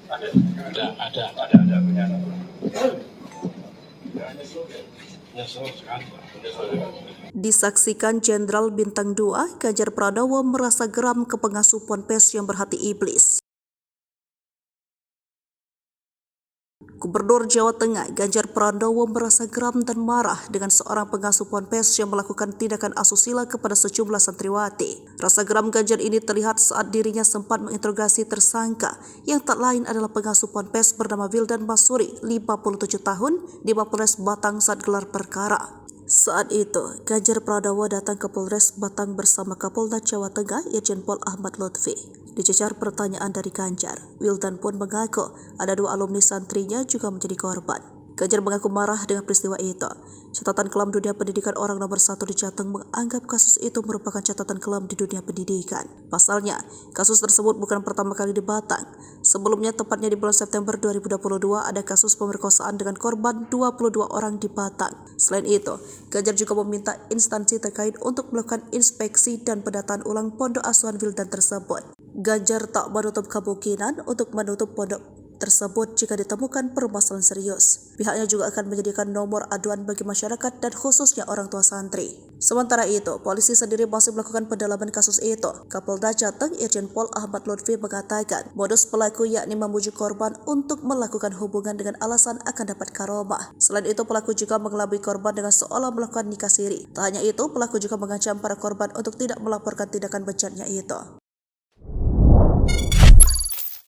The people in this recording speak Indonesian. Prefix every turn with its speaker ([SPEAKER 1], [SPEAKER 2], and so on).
[SPEAKER 1] Ada punya.
[SPEAKER 2] Disaksikan Jenderal Bintang 2, Ganjar Pranowo merasa geram ke pengasuh Ponpes yang berhati iblis. Gubernur Jawa Tengah Ganjar Pranowo merasa geram dan marah dengan seorang pengasuh Ponpes yang melakukan tindakan asusila kepada sejumlah santriwati. Rasa geram Ganjar ini terlihat saat dirinya sempat menginterogasi tersangka yang tak lain adalah pengasuh Ponpes bernama Wildan Masuri, 57 tahun, di Mapolres Batang saat gelar perkara. Saat itu, Ganjar Pranowo datang ke Polres Batang bersama Kapolda Jawa Tengah Irjen Pol Ahmad Lutfi. Dicecar pertanyaan dari Ganjar, Wildan pun mengaku ada 2 alumni santrinya juga menjadi korban. Ganjar mengaku marah dengan peristiwa itu. Catatan kelam dunia pendidikan orang nomor 1 di Jateng menganggap kasus itu merupakan catatan kelam di dunia pendidikan. Pasalnya, kasus tersebut bukan pertama kali di Batang. Sebelumnya, tepatnya di bulan September 2022, ada kasus pemerkosaan dengan korban 22 orang di Batang. Selain itu, Ganjar juga meminta instansi terkait untuk melakukan inspeksi dan pendataan ulang pondok asuhan Wildan tersebut. Ganjar tak menutup kemungkinan untuk menutup pondok tersebut jika ditemukan permasalahan serius. Pihaknya juga akan menyediakan nomor aduan bagi masyarakat dan khususnya orang tua santri. Sementara itu, polisi sendiri masih melakukan pendalaman kasus itu. Kapolda Jateng Irjen Pol Ahmad Lutfi mengatakan modus pelaku yakni memujuk korban untuk melakukan hubungan dengan alasan akan dapat karomah. Selain itu, pelaku juga mengelabui korban dengan seolah melakukan nikah siri. Tak hanya itu, pelaku juga mengancam para korban untuk tidak melaporkan tindakan bejatnya itu.